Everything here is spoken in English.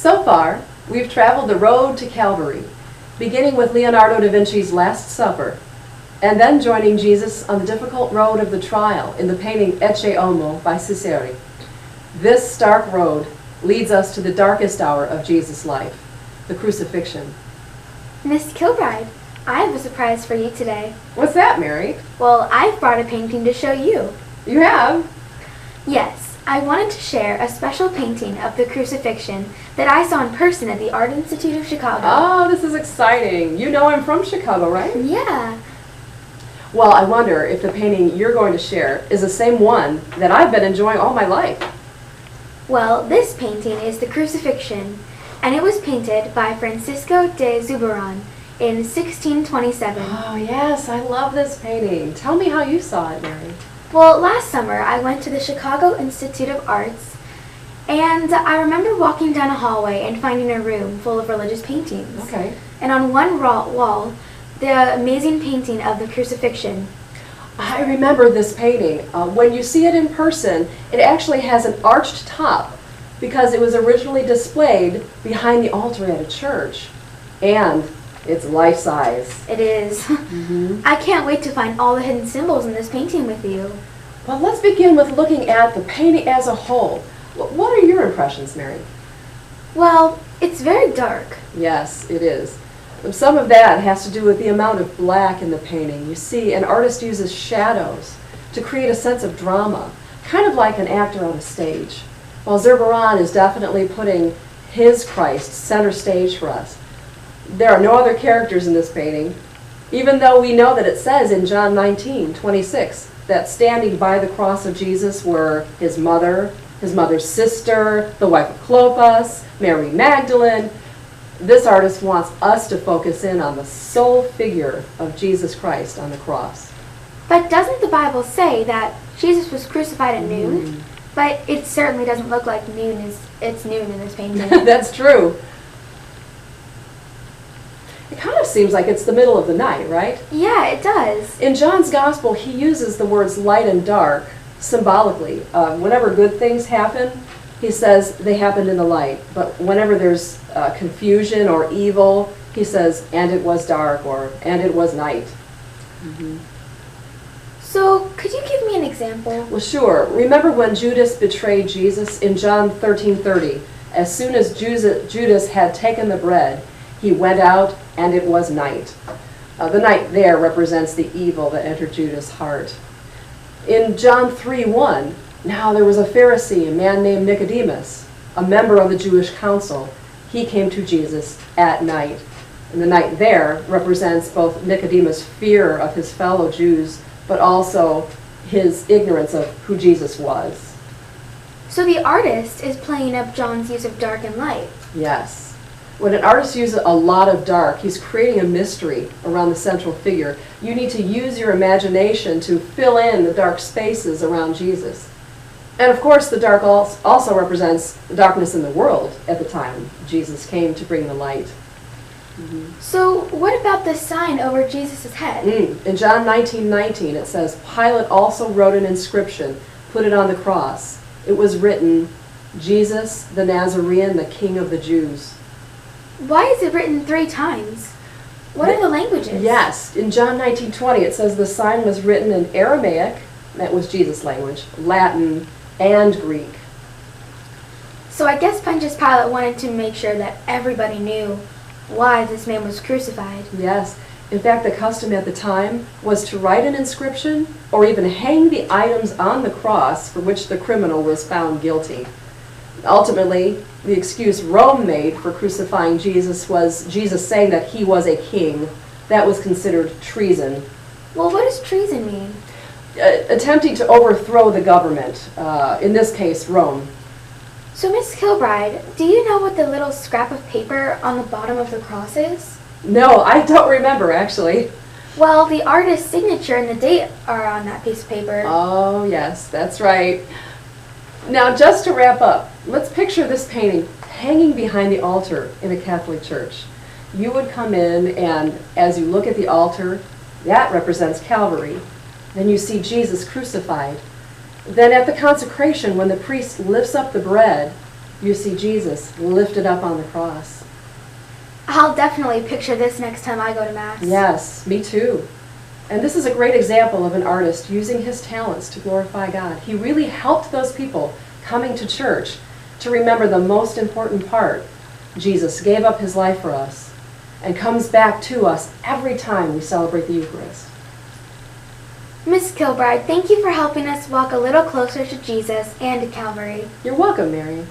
So far, we've traveled the road to Calvary, beginning with Leonardo da Vinci's Last Supper, and then joining Jesus on the difficult road of the trial in the painting Ecce Homo by Ciceri. This stark road leads us to the darkest hour of Jesus' life, the Crucifixion. Miss Kilbride, I have a surprise for you today. What's that, Mary? Well, I've brought a painting to show you. You have? Yes, I wanted to share a special painting of the Crucifixion that I saw in person at the Art Institute of Chicago. Oh, this is exciting. You know I'm from Chicago, right? Yeah. Well, I wonder if the painting you're going to share is the same one that I've been enjoying all my life. Well, this painting is the Crucifixion, and it was painted by Francisco de Zurburan in 1627. Oh, yes, I love this painting. Tell me how you saw it, Mary. Well, last summer I went to the Chicago Institute of Arts, and I remember walking down a hallway and finding a room full of religious paintings. Okay. And on one wall, the amazing painting of the Crucifixion. I remember this painting. When you see it in person, it actually has an arched top because it was originally displayed behind the altar at a church. And it's life-size. It is. Mm-hmm. I can't wait to find all the hidden symbols in this painting with you. Well, let's begin with looking at the painting as a whole. What are your impressions, Mary? Well, it's very dark. Yes, it is. Some of that has to do with the amount of black in the painting. You see, an artist uses shadows to create a sense of drama, kind of like an actor on a stage. While Zurburan is definitely putting his Christ center stage for us. There are no other characters in this painting, even though we know that it says in John 19:26 that standing by the cross of Jesus were his mother's sister, the wife of Clopas, Mary Magdalene. This artist wants us to focus in on the sole figure of Jesus Christ on the cross. But doesn't the Bible say that Jesus was crucified at noon? But it certainly doesn't look like it's noon in this painting. That's true. It kind of seems like it's the middle of the night, right? Yeah, it does. In John's Gospel, he uses the words light and dark symbolically. Whenever good things happen, he says they happened in the light. But whenever there's confusion or evil, he says, and it was dark, or and it was night. Mm-hmm. So, could you give me an example? Well, sure. Remember when Judas betrayed Jesus in John 13:30? As soon as Judas had taken the bread, he went out, and it was night. The night there represents the evil that entered Judas' heart. In John 3:1, now there was a Pharisee, a man named Nicodemus, a member of the Jewish council. He came to Jesus at night. And the night there represents both Nicodemus' fear of his fellow Jews, but also his ignorance of who Jesus was. So the artist is playing up John's use of dark and light. Yes. When an artist uses a lot of dark, he's creating a mystery around the central figure. You need to use your imagination to fill in the dark spaces around Jesus. And of course, the dark also represents the darkness in the world at the time Jesus came to bring the light. Mm-hmm. So what about the sign over Jesus' head? In John 19:19, it says, Pilate also wrote an inscription, put it on the cross. It was written, Jesus the Nazarene, the King of the Jews. Why is it written 3 times? What are the languages? Yes, in John 19:20, it says the sign was written in Aramaic, that was Jesus' language, Latin, and Greek. So I guess Pontius Pilate wanted to make sure that everybody knew why this man was crucified. Yes. In fact, the custom at the time was to write an inscription or even hang the items on the cross for which the criminal was found guilty. Ultimately, the excuse Rome made for crucifying Jesus was Jesus saying that he was a king. That was considered treason. Well, what does treason mean? Attempting to overthrow the government, in this case, Rome. So, Miss Kilbride, do you know what the little scrap of paper on the bottom of the cross is? No, I don't remember, actually. Well, the artist's signature and the date are on that piece of paper. Oh, yes, that's right. Now, just to wrap up, let's picture this painting hanging behind the altar in a Catholic church. You would come in, and as you look at the altar, that represents Calvary. Then you see Jesus crucified. Then at the consecration, when the priest lifts up the bread, You see Jesus lifted up on the cross. I'll definitely picture this next time I go to Mass. Yes, me too. And this is a great example of an artist using his talents to glorify God. He really helped those people coming to church to remember the most important part. Jesus gave up his life for us and comes back to us every time we celebrate the Eucharist. Miss Kilbride, thank you for helping us walk a little closer to Jesus and to Calvary. You're welcome, Mary.